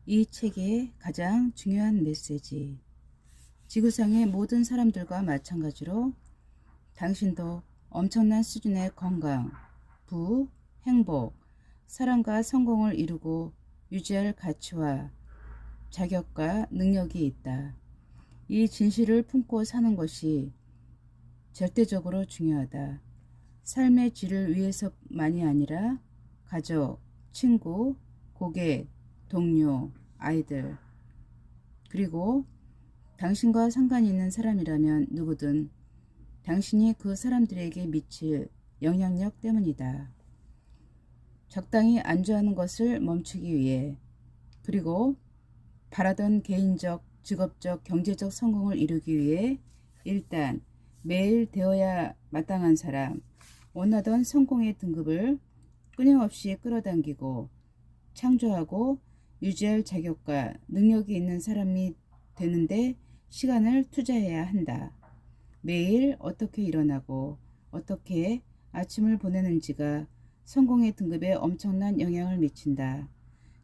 이 책의 가장 중요한 메시지. 지구상의 모든 사람들과 마찬가지로 당신도 엄청난 수준의 건강, 부, 행복, 사랑과 성공을 이루고 유지할 가치와 자격과 능력이 있다. 이 진실을 품고 사는 것이 절대적으로 중요하다. 삶의 질을 위해서만이 아니라 가족, 친구, 고객, 동료, 아이들, 그리고 당신과 상관이 있는 사람이라면 누구든 당신이 그 사람들에게 미칠 영향력 때문이다. 적당히 안주하는 것을 멈추기 위해, 그리고 바라던 개인적, 직업적, 경제적 성공을 이루기 위해 일단 매일 되어야 마땅한 사람, 원하던 성공의 등급을 끊임없이 끌어당기고 창조하고 유지할 자격과 능력이 있는 사람이 되는데 시간을 투자해야 한다. 매일 어떻게 일어나고 어떻게 아침을 보내는지가 성공의 등급에 엄청난 영향을 미친다.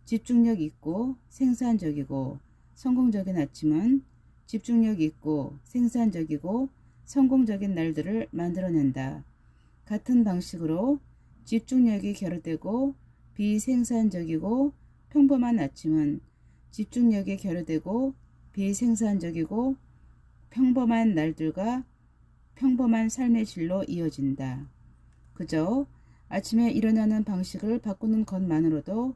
집중력 있고 생산적이고 성공적인 아침은 집중력 있고 생산적이고 성공적인 날들을 만들어낸다. 같은 방식으로 집중력이 결여되고 비생산적이고 평범한 아침은 집중력에 결여되고 비생산적이고 평범한 날들과 평범한 삶의 질로 이어진다. 그저 아침에 일어나는 방식을 바꾸는 것만으로도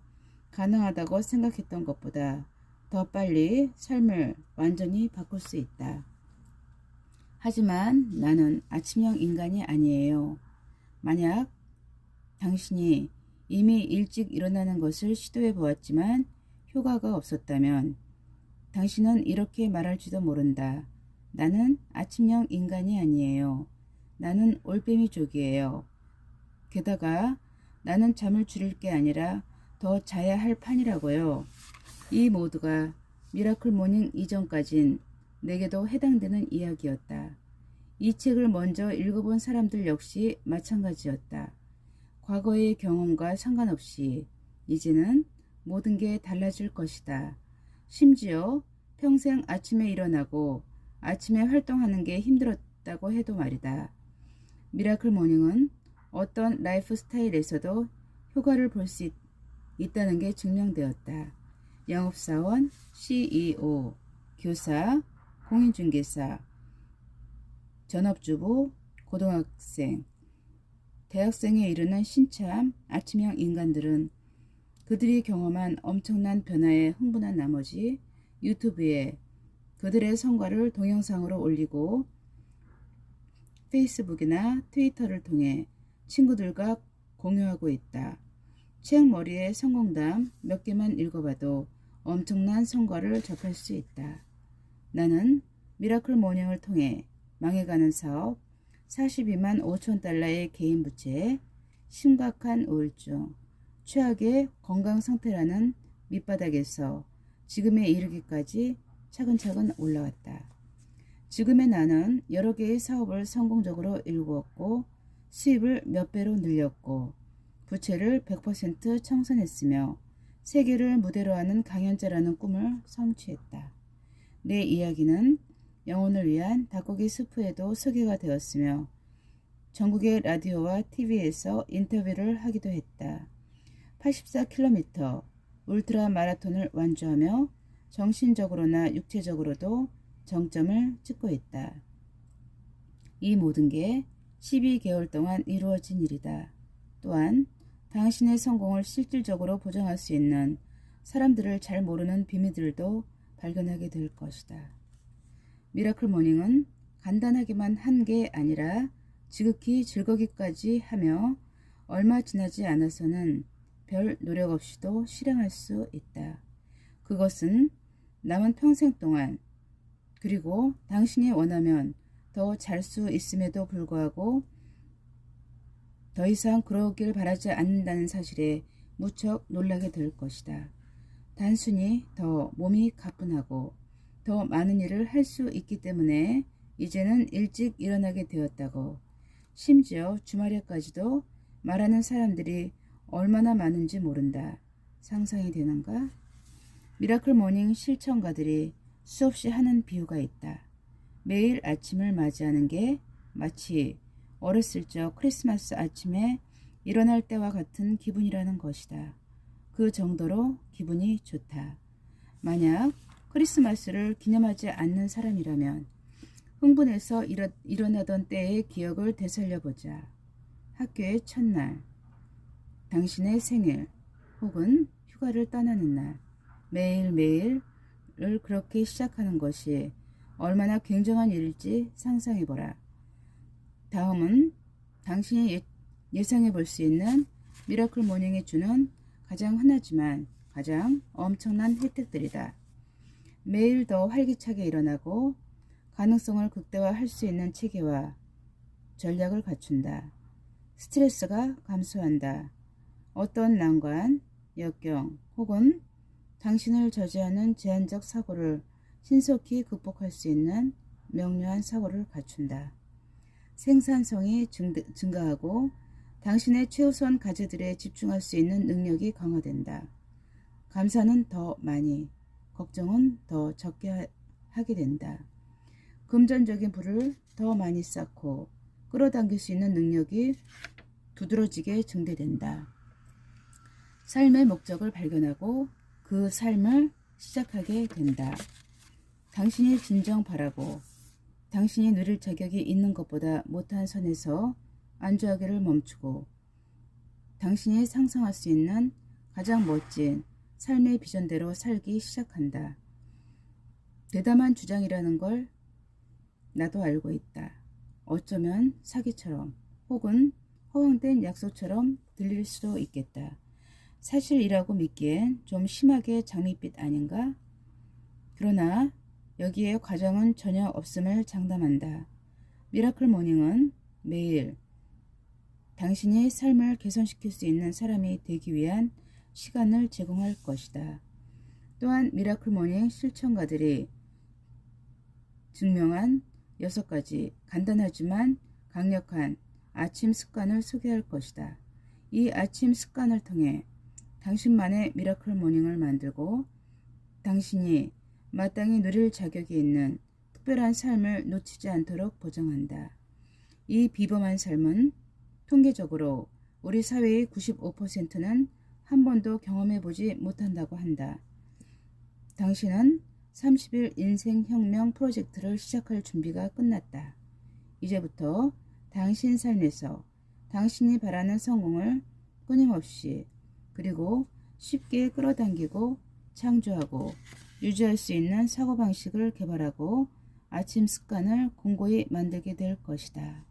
가능하다고 생각했던 것보다 더 빨리 삶을 완전히 바꿀 수 있다. 하지만 나는 아침형 인간이 아니에요. 만약 당신이 이미 일찍 일어나는 것을 시도해 보았지만 효과가 없었다면 당신은 이렇게 말할지도 모른다. 나는 아침형 인간이 아니에요. 나는 올빼미족이에요. 게다가 나는 잠을 줄일 게 아니라 더 자야 할 판이라고요. 이 모두가 미라클 모닝 이전까진 내게도 해당되는 이야기였다. 이 책을 먼저 읽어본 사람들 역시 마찬가지였다. 과거의 경험과 상관없이 이제는 모든 게 달라질 것이다. 심지어 평생 아침에 일어나고 아침에 활동하는 게 힘들었다고 해도 말이다. 미라클 모닝은 어떤 라이프 스타일에서도 효과를 볼 수 있다는 게 증명되었다. 영업사원, CEO, 교사, 공인중개사, 전업주부, 고등학생, 대학생에 이르는 신참 아침형 인간들은 그들이 경험한 엄청난 변화에 흥분한 나머지 유튜브에 그들의 성과를 동영상으로 올리고 페이스북이나 트위터를 통해 친구들과 공유하고 있다. 책 머리에 성공담 몇 개만 읽어봐도 엄청난 성과를 접할 수 있다. 나는 미라클 모닝을 통해 망해가는 사업, 42만 5천 달러의 개인 부채, 심각한 우울증, 최악의 건강 상태라는 밑바닥에서 지금에 이르기까지 차근차근 올라왔다. 지금의 나는 여러 개의 사업을 성공적으로 일구었고 수입을 몇 배로 늘렸고 부채를 100% 청산했으며 세계를 무대로 하는 강연자라는 꿈을 성취했다. 내 이야기는 영혼을 위한 닭고기 스프에도 소개가 되었으며 전국의 라디오와 TV에서 인터뷰를 하기도 했다. 84km 울트라 마라톤을 완주하며 정신적으로나 육체적으로도 정점을 찍고 있다. 이 모든 게 12개월 동안 이루어진 일이다. 또한 당신의 성공을 실질적으로 보장할 수 있는 사람들을 잘 모르는 비밀들도 발견하게 될 것이다. 미라클 모닝은 간단하게만 한 게 아니라 지극히 즐거기까지 하며 얼마 지나지 않아서는 별 노력 없이도 실행할 수 있다. 그것은 남은 평생 동안 그리고 당신이 원하면 더 잘 수 있음에도 불구하고 더 이상 그러길 바라지 않는다는 사실에 무척 놀라게 될 것이다. 단순히 더 몸이 가뿐하고 더 많은 일을 할 수 있기 때문에 이제는 일찍 일어나게 되었다고. 심지어 주말에까지도 말하는 사람들이 얼마나 많은지 모른다. 상상이 되는가? 미라클 모닝 실천가들이 수없이 하는 비유가 있다. 매일 아침을 맞이하는 게 마치 어렸을 적 크리스마스 아침에 일어날 때와 같은 기분이라는 것이다. 그 정도로 기분이 좋다. 만약 크리스마스를 기념하지 않는 사람이라면 흥분해서 일어나던 때의 기억을 되살려보자. 학교의 첫날, 당신의 생일, 혹은 휴가를 떠나는 날, 매일매일을 그렇게 시작하는 것이 얼마나 굉장한 일일지 상상해보라. 다음은 당신이 예상해 볼 수 있는 미라클 모닝이 주는 가장 흔하지만 가장 엄청난 혜택들이다. 매일 더 활기차게 일어나고 가능성을 극대화할 수 있는 체계와 전략을 갖춘다. 스트레스가 감소한다. 어떤 난관, 역경 혹은 당신을 저지하는 제한적 사고를 신속히 극복할 수 있는 명료한 사고를 갖춘다. 생산성이 증가하고 당신의 최우선 과제들에 집중할 수 있는 능력이 강화된다. 감사는 더 많이, 걱정은 더 적게 하게 된다. 금전적인 부를 더 많이 쌓고 끌어당길 수 있는 능력이 두드러지게 증대된다. 삶의 목적을 발견하고 그 삶을 시작하게 된다. 당신이 진정 바라고 당신이 누릴 자격이 있는 것보다 못한 선에서 안주하기를 멈추고 당신이 상상할 수 있는 가장 멋진 삶의 비전대로 살기 시작한다. 대담한 주장이라는 걸 나도 알고 있다. 어쩌면 사기처럼 혹은 허황된 약속처럼 들릴 수도 있겠다. 사실이라고 믿기엔 좀 심하게 장밋빛 아닌가? 그러나 여기에 과정은 전혀 없음을 장담한다. 미라클 모닝은 매일 당신이 삶을 개선시킬 수 있는 사람이 되기 위한 시간을 제공할 것이다. 또한 미라클 모닝 실천가들이 증명한 6가지 간단하지만 강력한 아침 습관을 소개할 것이다. 이 아침 습관을 통해 당신만의 미라클 모닝을 만들고 당신이 마땅히 누릴 자격이 있는 특별한 삶을 놓치지 않도록 보장한다. 이 비범한 삶은 통계적으로 우리 사회의 95%는 한 번도 경험해보지 못한다고 한다. 당신은 30일 인생혁명 프로젝트를 시작할 준비가 끝났다. 이제부터 당신 삶에서 당신이 바라는 성공을 끊임없이 그리고 쉽게 끌어당기고 창조하고 유지할 수 있는 사고방식을 개발하고 아침 습관을 공고히 만들게 될 것이다.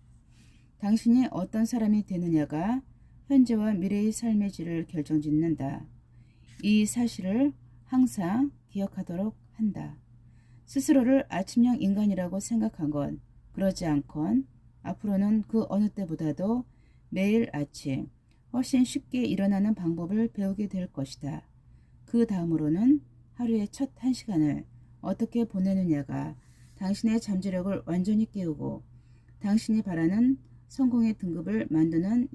당신이 어떤 사람이 되느냐가 현재와 미래의 삶의 질을 결정짓는다. 이 사실을 항상 기억하도록 한다. 스스로를 아침형 인간이라고 생각한 건 그러지 않건 앞으로는 그 어느 때보다도 매일 아침 훨씬 쉽게 일어나는 방법을 배우게 될 것이다. 그 다음으로는 하루의 첫 1시간을 어떻게 보내느냐가 당신의 잠재력을 완전히 깨우고 당신이 바라는 성공의 등급을 만드는